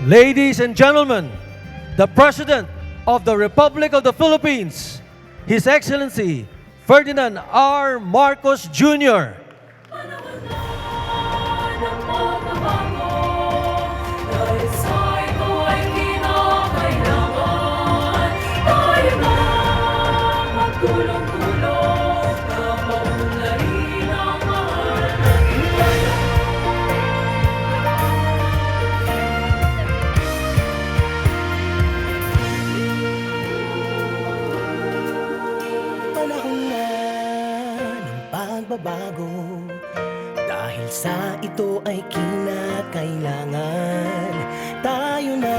Ladies and gentlemen, the President of the Republic of the Philippines, His Excellency Ferdinand R. Marcos Jr. Bago dahil sa ito ay kinakailangan tayo na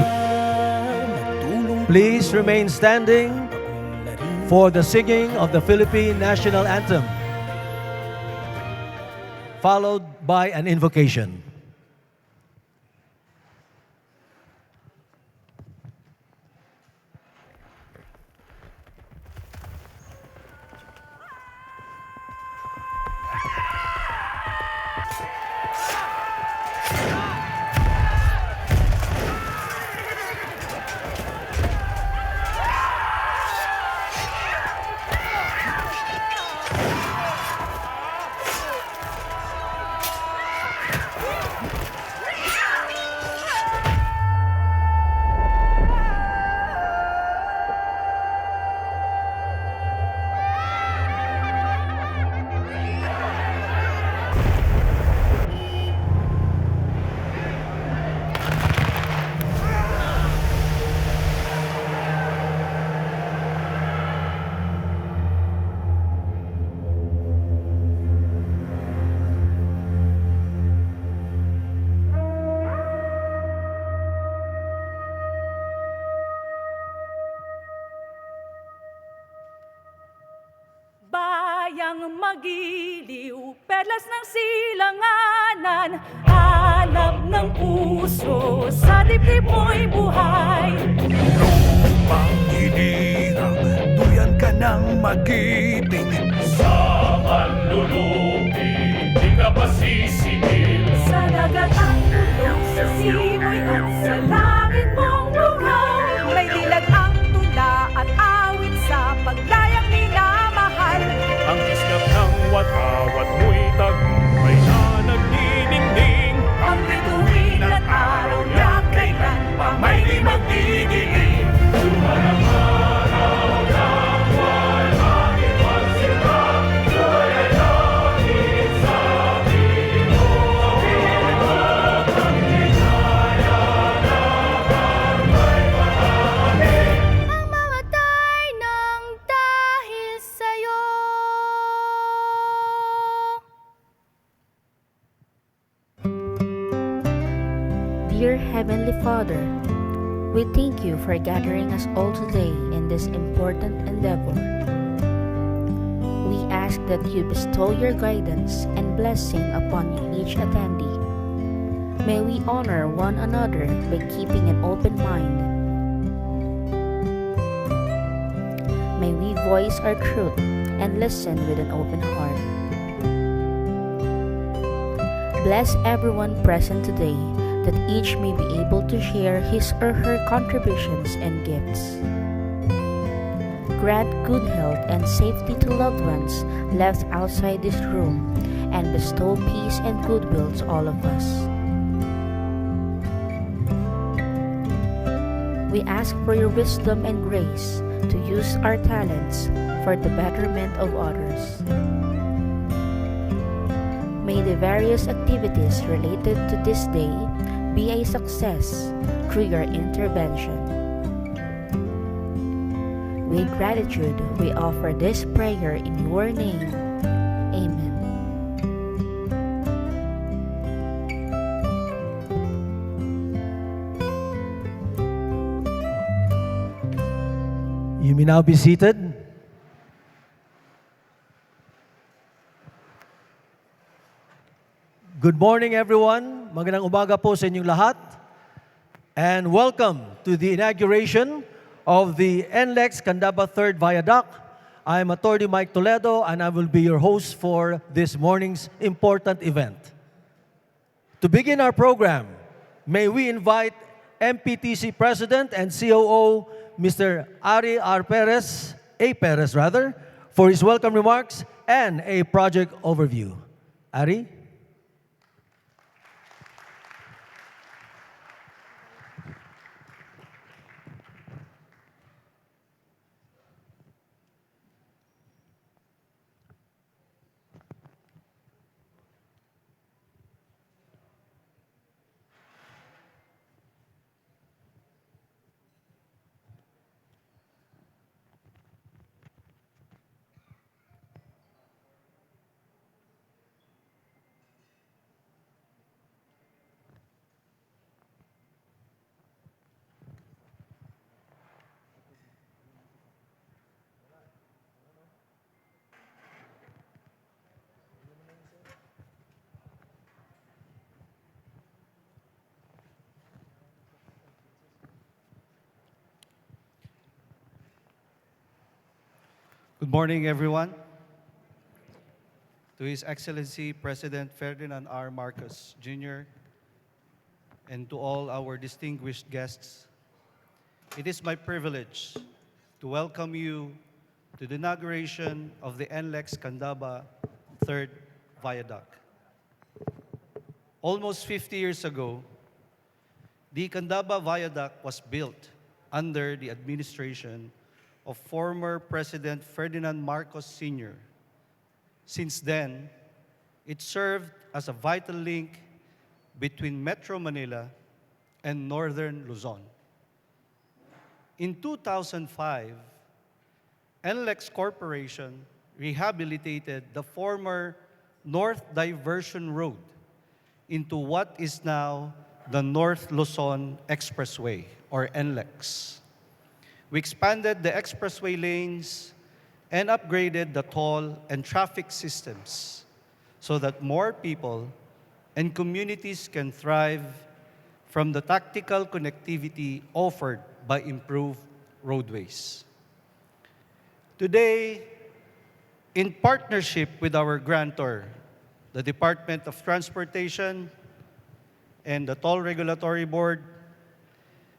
magtulong. Please remain standing for the singing of the Philippine National Anthem, followed by an invocation. Bayang magiliw, perlas ng silanganan, hanap ng puso, sa dibdib mo'y buhay. Lupang hinirang, duyan ka ng magiting. Sa manlulupi, di ka pasisingil. Sa dagat ang tulong, sa simoy at sa langit mong lugaw. May dilag ang tula at awit sa paglayang minamahal. Ang iskap ng watawat mo'y tagumpay na nagdidingding. Ang bituin at araw niya kailan pa may di magdidilim. Sumarang araw na buwan, aking pagsika. Buhay ay langit sa piling mo. Ang ligaya na may marami. Ang mamatay ng dahil sa'yo. Dear Heavenly Father, we thank you for gathering us all today in this important endeavor. We ask that you bestow your guidance and blessing upon each attendee. May we honor one another by keeping an open mind. May we voice our truth and listen with an open heart. Bless everyone present today, that each may be able to share his or her contributions and gifts. Grant good health and safety to loved ones left outside this room, and bestow peace and goodwill to all of us. We ask for your wisdom and grace to use our talents for the betterment of others. May the various activities related to this day be a success through your intervention. With gratitude, we offer this prayer in your name. Amen. You may now be seated. Good morning, everyone. Magandang umaga po sa inyong lahat. And welcome to the inauguration of the NLEX Candaba 3rd Viaduct. I am Attorney Mike Toledo, and I will be your host for this morning's important event. To begin our program, may we invite MPTC President and COO, Mr. Ari R. Perez, A. Perez rather, for his welcome remarks and a project overview. Ari? Good morning, everyone. To His Excellency President Ferdinand R. Marcos Jr. and to all our distinguished guests, it is my privilege to welcome you to the inauguration of the NLEX Candaba Third Viaduct. Almost 50 years ago, the Candaba Viaduct was built under the administration of former President Ferdinand Marcos Sr. Since then, it served as a vital link between Metro Manila and Northern Luzon. In 2005, NLEX Corporation rehabilitated the former North Diversion Road into what is now the North Luzon Expressway, or NLEX. We expanded the expressway lanes and upgraded the toll and traffic systems so that more people and communities can thrive from the tactical connectivity offered by improved roadways. Today, in partnership with our grantor, the Department of Transportation and the Toll Regulatory Board,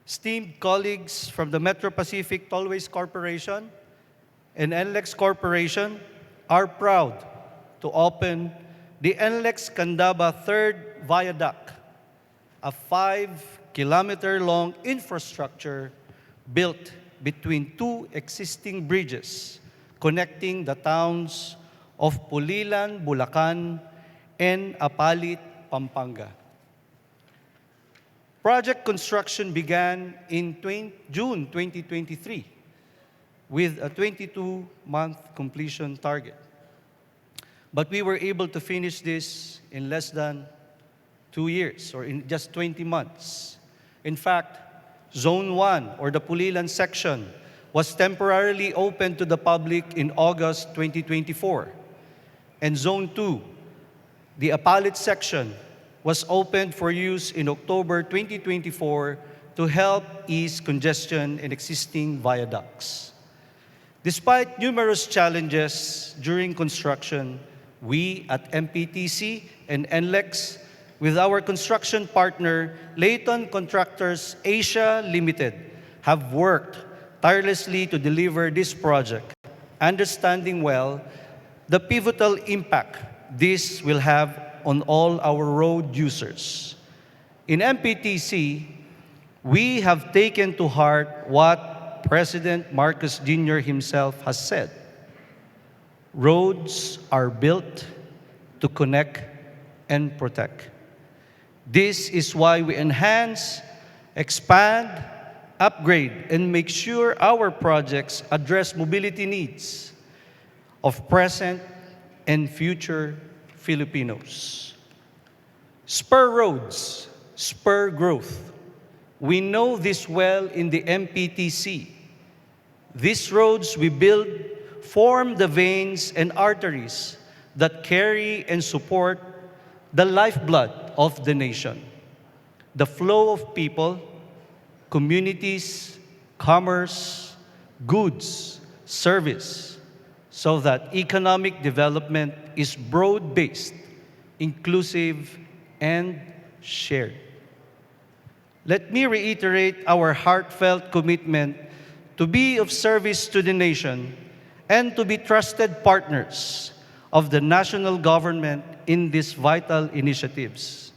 esteemed colleagues from the Metro Pacific Tollways Corporation and NLEX Corporation are proud to open the NLEX Candaba Third Viaduct, a 5-kilometer-long infrastructure built between two existing bridges connecting the towns of Pulilan, Bulacan, and Apalit, Pampanga. Project construction began in June 2023 with a 22-month completion target. But we were able to finish this in less than 2 years, or in just 20 months. In fact, Zone 1, or the Pulilan section, was temporarily opened to the public in August 2024. And Zone 2, the Apalit section, was opened for use in October 2024 to help ease congestion in existing viaducts. Despite numerous challenges during construction, we at MPTC and NLEX, with our construction partner, Layton Contractors Asia Limited, have worked tirelessly to deliver this project, understanding well the pivotal impact this will have on all our road users. In MPTC, we have taken to heart what President Marcos Jr. himself has said. Roads are built to connect and protect. This is why we enhance, expand, upgrade, and make sure our projects address mobility needs of present and future Filipinos. Spur roads, spur growth. We know this well in the MPTC. These roads we build form the veins and arteries that carry and support the lifeblood of the nation. The flow of people, communities, commerce, goods, service, so that economic development is broad-based, inclusive, and shared. let me reiterate our heartfelt commitment to be of service to the nation and to be trusted partners of the national government in these vital initiatives.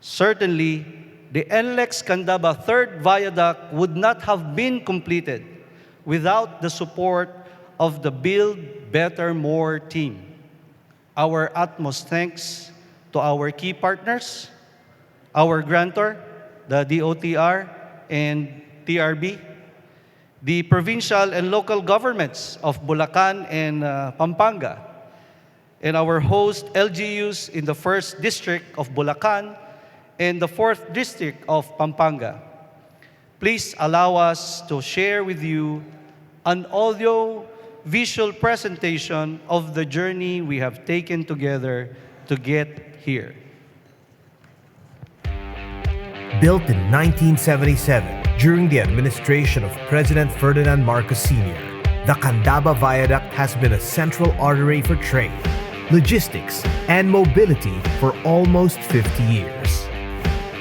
Certainly, the NLEX Candaba Third Viaduct would not have been completed without the support of the Build Better More team. Our utmost thanks to our key partners, our grantor, the DOTR and TRB, the provincial and local governments of Bulacan and Pampanga, and our host LGUs in the 1st District of Bulacan and the 4th District of Pampanga. Please allow us to share with you an audio-visual presentation of the journey we have taken together to get here. Built in 1977 during the administration of President Ferdinand Marcos Sr., the Candaba Viaduct has been a central artery for trade, logistics, and mobility for almost 50 years.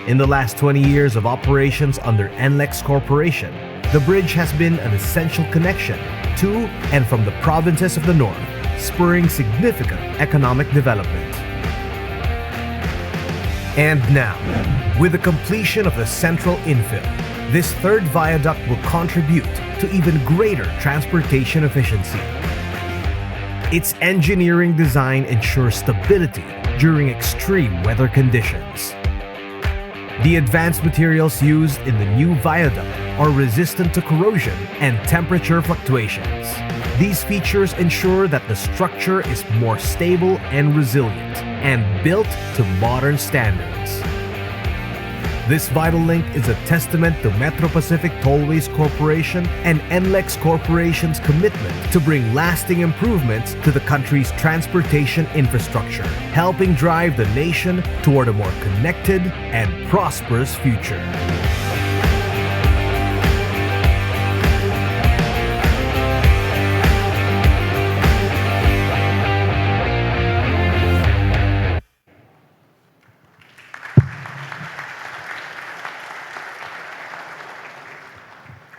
In the last 20 years of operations under NLEX Corporation, the bridge has been an essential connection to and from the provinces of the North, spurring significant economic development. And now, with the completion of the central infill, this third viaduct will contribute to even greater transportation efficiency. Its engineering design ensures stability during extreme weather conditions. The advanced materials used in the new viaduct are resistant to corrosion and temperature fluctuations. These features ensure that the structure is more stable and resilient and built to modern standards. This vital link is a testament to Metro Pacific Tollways Corporation and NLEX Corporation's commitment to bring lasting improvements to the country's transportation infrastructure, helping drive the nation toward a more connected and prosperous future.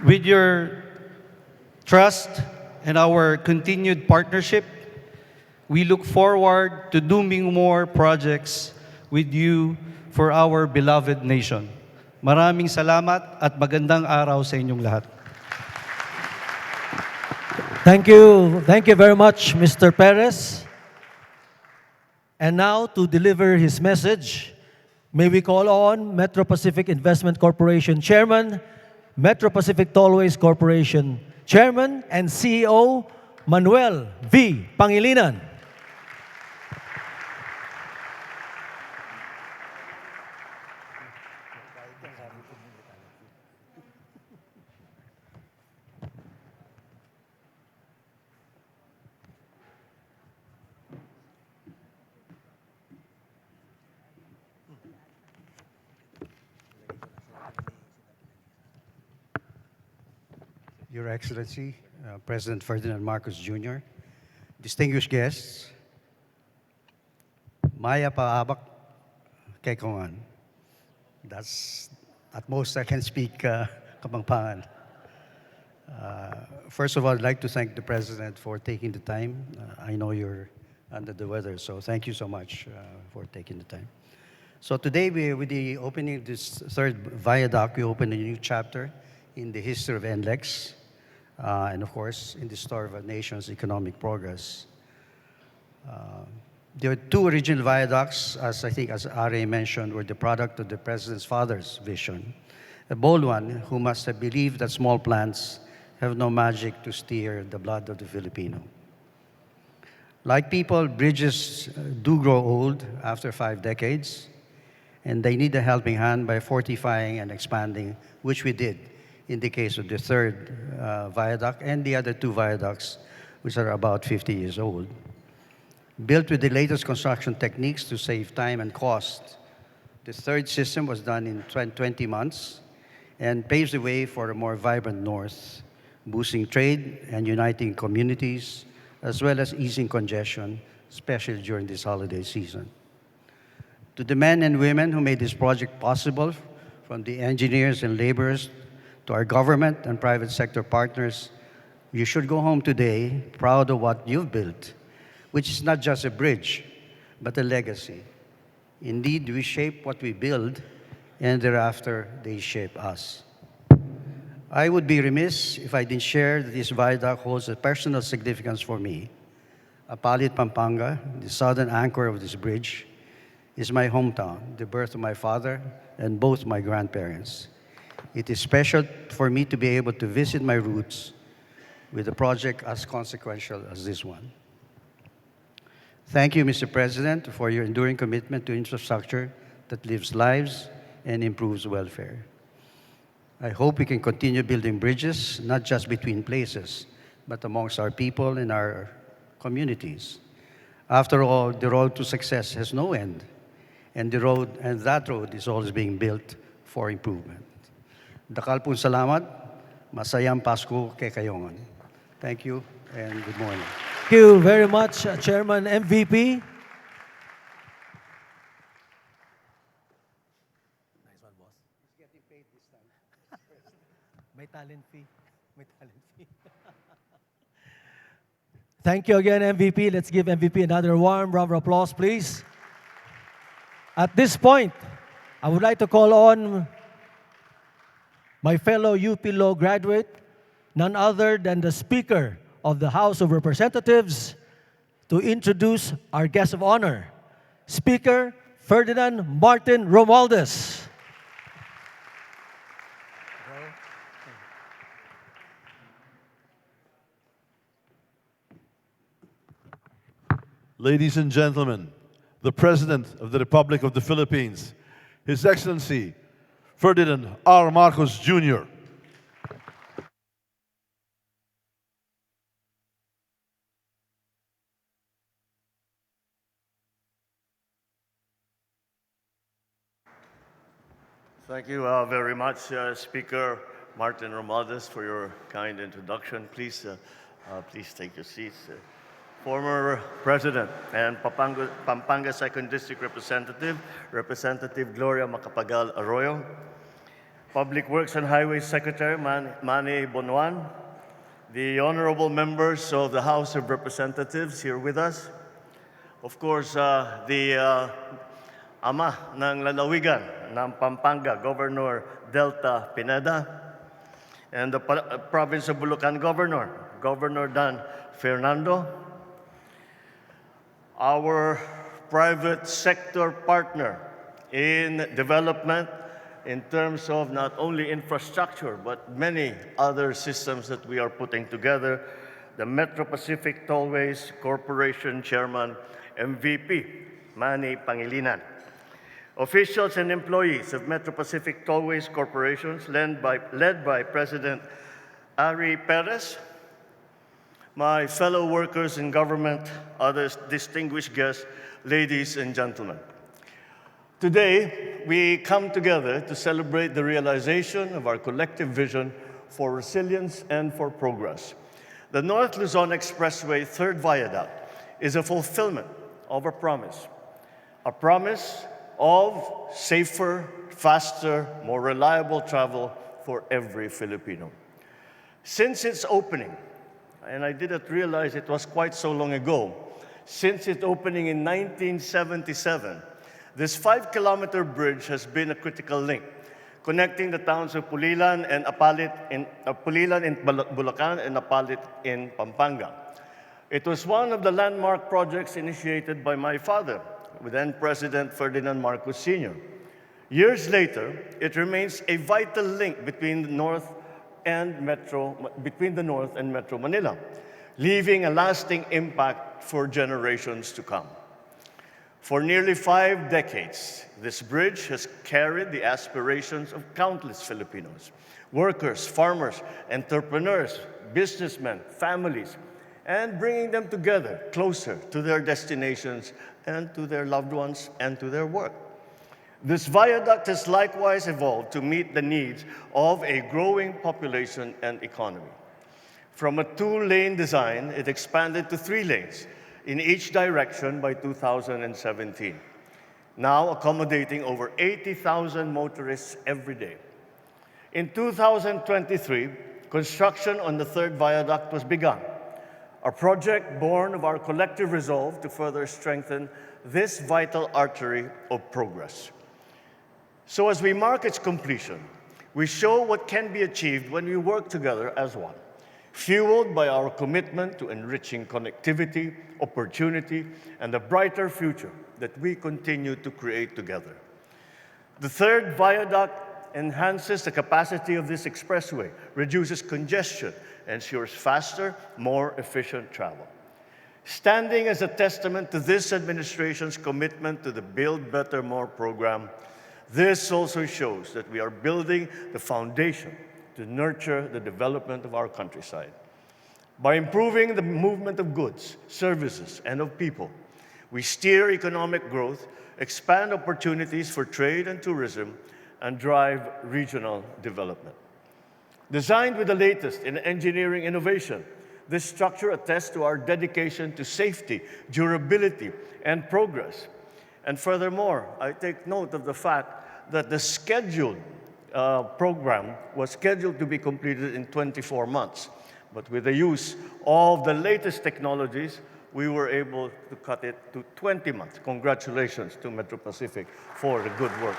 With your trust and our continued partnership, we look forward to doing more projects with you for our beloved nation. Maraming salamat at magandang araw sa inyong lahat. Thank you. Thank you very much, Mr. Perez. And now, to deliver his message, may we call on Metro Pacific Investment Corporation Chairman, Metro Pacific Tollways Corporation Chairman and CEO, Manuel V. Pangilinan. Your Excellency, President Ferdinand Marcos Jr., distinguished guests, Maya paabak kay Kongan. That's at most I can speak Kapampangan. First of all, I'd like to thank the President for taking the time. I know you're under the weather, so thank you so much for taking the time. So today, with the opening of this third viaduct, we open a new chapter in the history of NLEX. And of course, in the story of our nation's economic progress. There were two original viaducts, as I think, as R.A. mentioned, were the product of the President's father's vision. A bold one who must have believed that small plants have no magic to steer the blood of the Filipino. Like people, bridges do grow old after 5 decades, and they need a helping hand by fortifying and expanding, which we did in the case of the third viaduct and the other two viaducts, which are about 50 years old. Built with the latest construction techniques to save time and cost, the third system was done in 20 months and paves the way for a more vibrant North, boosting trade and uniting communities, as well as easing congestion, especially during this holiday season. To the men and women who made this project possible, from the engineers and laborers to our government and private sector partners, you should go home today proud of what you've built, which is not just a bridge, but a legacy. Indeed, we shape what we build, and thereafter, they shape us. I would be remiss if I didn't share that this viaduct holds a personal significance for me. Apalit, Pampanga, the southern anchor of this bridge, is my hometown, the birth of my father and both my grandparents. It is special for me to be able to visit my roots with a project as consequential as this one. Thank you, Mr. President, for your enduring commitment to infrastructure that lives lives and improves welfare. I hope we can continue building bridges, not just between places, but amongst our people and our communities. After all, the road to success has no end, and that road is always being built for improvement. Dakal pong salamat, masayang Pasko kay Kayongan. Thank you and good morning. Thank you very much, Chairman MVP. Nice one, boss. He's getting paid this time. May talent fee. May talent fee. Thank you again, MVP. Let's give MVP another warm round of applause, please. At this point, I would like to call on my fellow UP Law graduate, none other than the Speaker of the House of Representatives, to introduce our guest of honor, Speaker Ferdinand Martin Romualdez. Ladies and gentlemen, the President of the Republic of the Philippines, His Excellency Ferdinand R. Marcos Jr. Thank you very much, Speaker Martin Romualdez, for your kind introduction. Please take your seats. Former President and Pampanga 2nd District Representative, Representative Gloria Macapagal Arroyo, Public Works and Highways Secretary Manny Bonuan, the honorable members of the House of Representatives here with us, of course, the ama ng lalawigan ng Pampanga, Governor Delta Pineda, and the Province of Bulacan Governor, Governor Dan Fernando, our private sector partner in development in terms of not only infrastructure, but many other systems that we are putting together, the Metro Pacific Tollways Corporation Chairman, MVP, Manny Pangilinan. Officials and employees of Metro Pacific Tollways Corporations, led by President Ari Perez, my fellow workers in government, other distinguished guests, ladies and gentlemen. Today, we come together to celebrate the realization of our collective vision for resilience and for progress. The North Luzon Expressway third viaduct is a fulfillment of a promise of safer, faster, more reliable travel for every Filipino. Since its opening, and I didn't realize it was quite so long ago, since its opening in 1977, this 5-kilometer bridge has been a critical link, connecting the towns of Pulilan and Apalit in Bulacan and Apalit in Pampanga. It was one of the landmark projects initiated by my father, then President Ferdinand Marcos Sr. Years later, it remains a vital link between the North and Metro Manila, leaving a lasting impact for generations to come. For nearly 5 decades, this bridge has carried the aspirations of countless Filipinos, workers, farmers, entrepreneurs, businessmen, families, and bringing them together closer to their destinations and to their loved ones and to their work. This viaduct has likewise evolved to meet the needs of a growing population and economy. From a 2-lane design, it expanded to 3 lanes in each direction by 2017. now accommodating over 80,000 motorists every day. In 2023, construction on the third viaduct was begun, a project born of our collective resolve to further strengthen this vital artery of progress. So as we mark its completion, we show what can be achieved when we work together as one, fueled by our commitment to enriching connectivity, opportunity, and a brighter future that we continue to create together. The third viaduct enhances the capacity of this expressway, reduces congestion, ensures faster, more efficient travel. Standing as a testament to this administration's commitment to the Build Better More program, this also shows that we are building the foundation to nurture the development of our countryside. By improving the movement of goods, services, and of people, we steer economic growth, expand opportunities for trade and tourism, and drive regional development. Designed with the latest in engineering innovation, this structure attests to our dedication to safety, durability, and progress. And furthermore, I take note of the fact that the scheduled program was scheduled to be completed in 24 months. But with the use of the latest technologies, we were able to cut it to 20 months. Congratulations to Metro Pacific for the good work.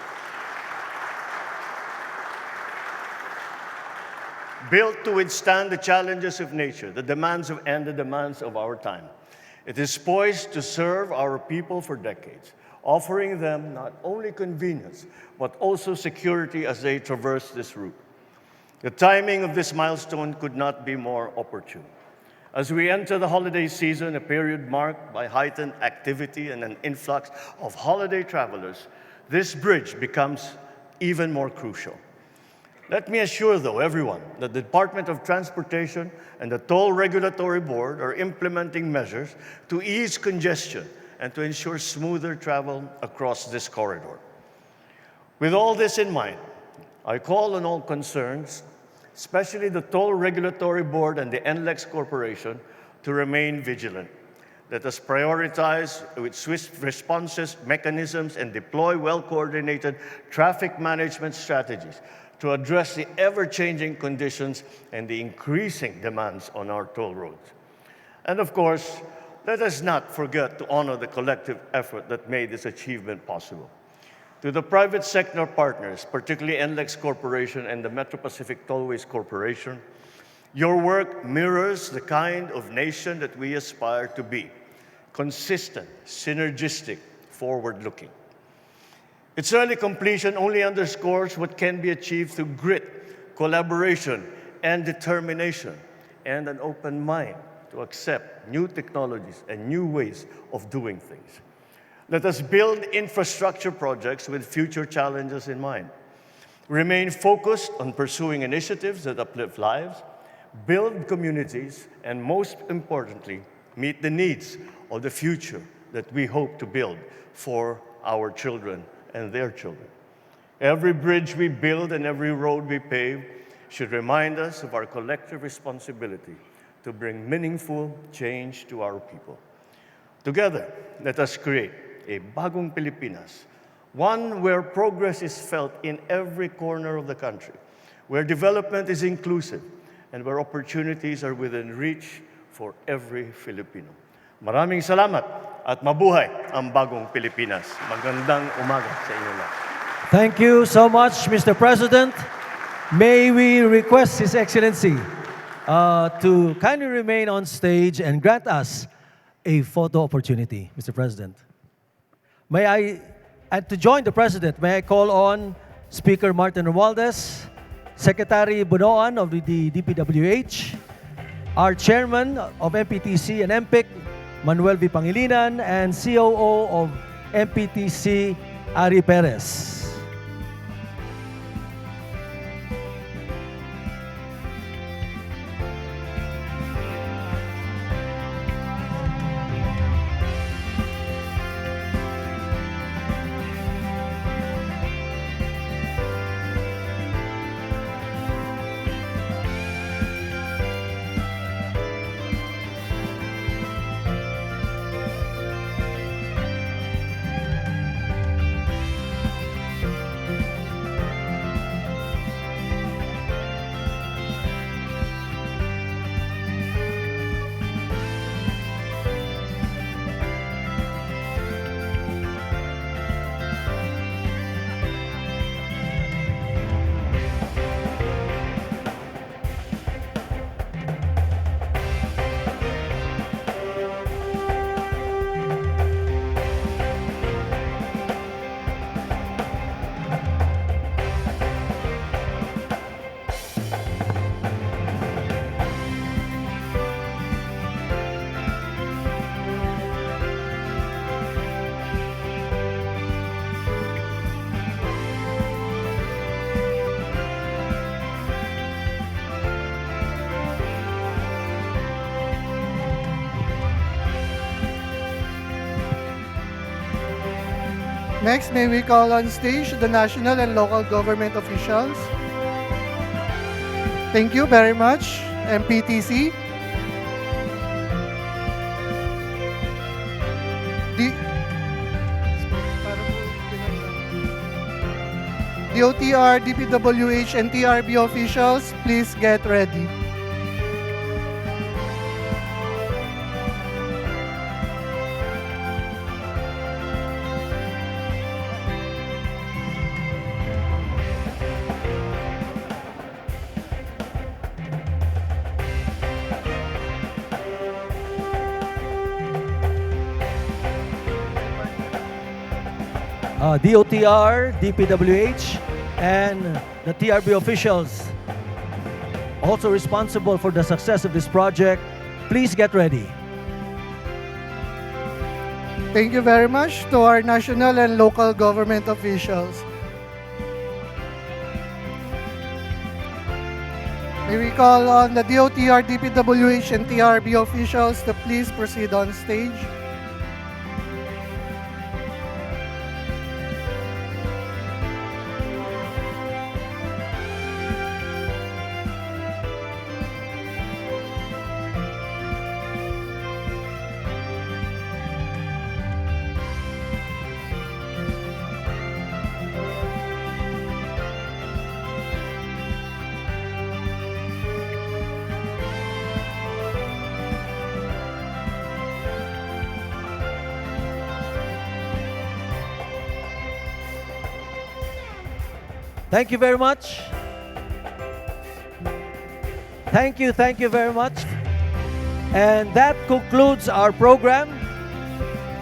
Built to withstand the challenges of nature, the demands of our time. It is poised to serve our people for decades, offering them not only convenience, but also security as they traverse this route. The timing of this milestone could not be more opportune. As we enter the holiday season, a period marked by heightened activity and an influx of holiday travelers, this bridge becomes even more crucial. Let me assure, though, everyone that the Department of Transportation and the Toll Regulatory Board are implementing measures to ease congestion and to ensure smoother travel across this corridor. With all this in mind, I call on all concerns, especially the Toll Regulatory Board and the NLEX Corporation, to remain vigilant. Let us prioritize with swift responses, mechanisms, and deploy well-coordinated traffic management strategies to address the ever-changing conditions and the increasing demands on our toll roads. And of course, let us not forget to honor the collective effort that made this achievement possible. To the private sector partners, particularly NLEX Corporation and the Metro Pacific Tollways Corporation, your work mirrors the kind of nation that we aspire to be: consistent, synergistic, forward-looking. Its early completion only underscores what can be achieved through grit, collaboration, and determination, and an open mind to accept new technologies and new ways of doing things. Let us build infrastructure projects with future challenges in mind. Remain focused on pursuing initiatives that uplift lives, build communities, and most importantly, meet the needs of the future that we hope to build for our children and their children. Every bridge we build and every road we pave should remind us of our collective responsibility to bring meaningful change to our people. Together, let us create a bagong Pilipinas, one where progress is felt in every corner of the country, where development is inclusive, and where opportunities are within reach for every Filipino. Maraming salamat at mabuhay ang bagong Pilipinas. Magandang umaga sa inyo lahat. Thank you so much, Mr. President. May we request His Excellency to kindly remain on stage and grant us a photo opportunity, Mr. President. And to join the President, may I call on Speaker Martin Romualdez, Secretary Bunoan of the DPWH, our Chairman of MPTC and MPIC, Manuel V. Pangilinan, and COO of MPTC, Ari Perez. Next, may we call on stage the national and local government officials. Thank you very much, MPTC. DOTR, DPWH, and TRB officials, please get ready. DOTR, DPWH, and the TRB officials also responsible for the success of this project, please get ready. Thank you very much to our national and local government officials. May we call on the DOTR, DPWH, and TRB officials to please proceed on stage. Thank you very much. Thank you very much. And that concludes our program.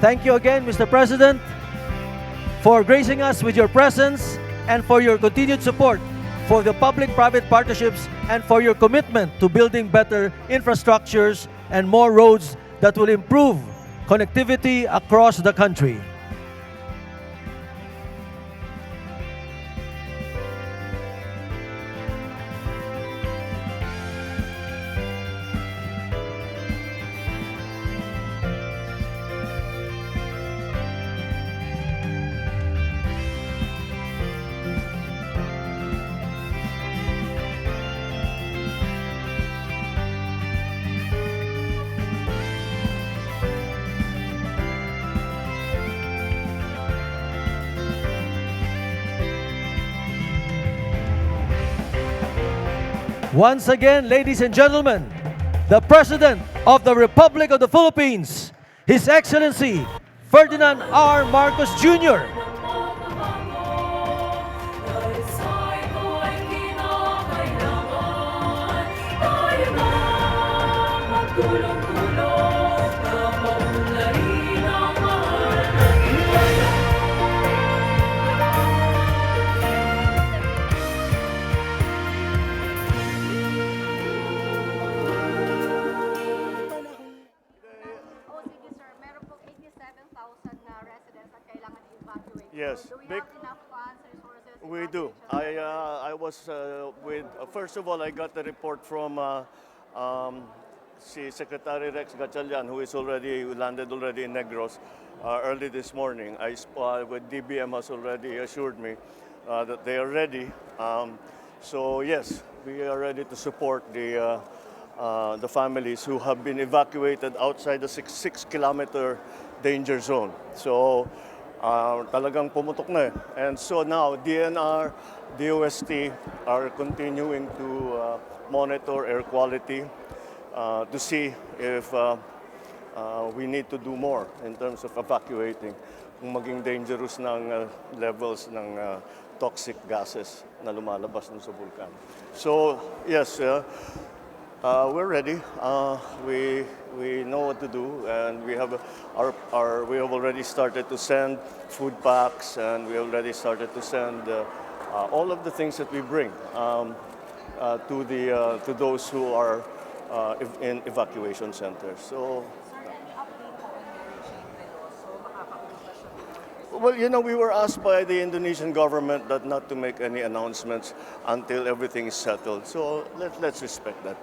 Thank you again, Mr. President, for gracing us with your presence and for your continued support for the public-private partnerships and for your commitment to building better infrastructures and more roads that will improve connectivity across the country. Once again, ladies and gentlemen, the President of the Republic of the Philippines, His Excellency Ferdinand R. Marcos Jr. Yes, Do we have enough funds, resources? we do. I was with, first of all, I got the report from si Secretary Rex Gatchalian, who landed already in Negros early this morning. With DBM has already assured me that they are ready. So yes, we are ready to support the families who have been evacuated outside the 6-kilometer danger zone. So talagang pumutok na eh. And so now, DNR, DOST are continuing to monitor air quality to see if we need to do more in terms of evacuating kung maging dangerous ng levels ng toxic gases na lumalabas dun sa bulkan. So, yes, we're ready. We know what to do, and we have already started to send food packs, and we already started to send all of the things that we bring to those who are in evacuation centers. So. Well, you know, we were asked by the Indonesian government that not to make any announcements until everything is settled. So let's respect that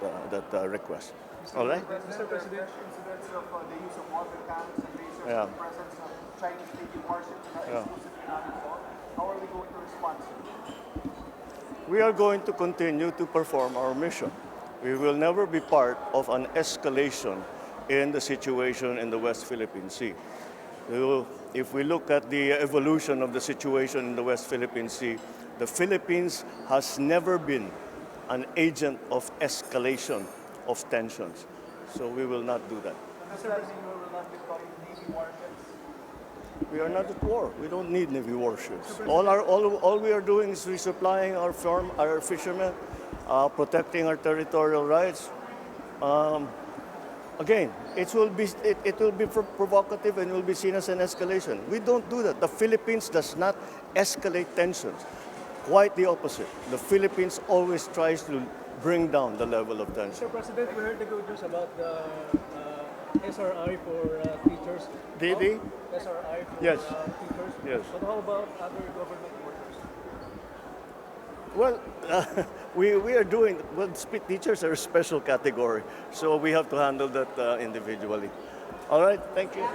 request. All right? Mr. President, incidents of the use of water cans and lasers, Yeah. the presence of Chinese Navy warships in our exclusive We are going to continue to perform our mission. We will never be part of an escalation in the situation in the West Philippine Sea. If we look at the evolution of the situation in the West Philippine Sea, the Philippines has never been an agent of escalation of tensions. So we will not do that. We are not at war. We don't need Navy warships. All we are doing is resupplying our fishermen, protecting our territorial rights. Again, it will be provocative and will be seen as an escalation. We don't do that. The Philippines does not escalate tensions. Quite the opposite. The Philippines always tries to bring down the level of tension. Mr. President, we heard the good news about the SRI for teachers. The SRI for Yes. teachers. Yes. But how about other government workers? Well, we are doing, well, teachers are a special category, so we have to handle that individually. All right, thank you.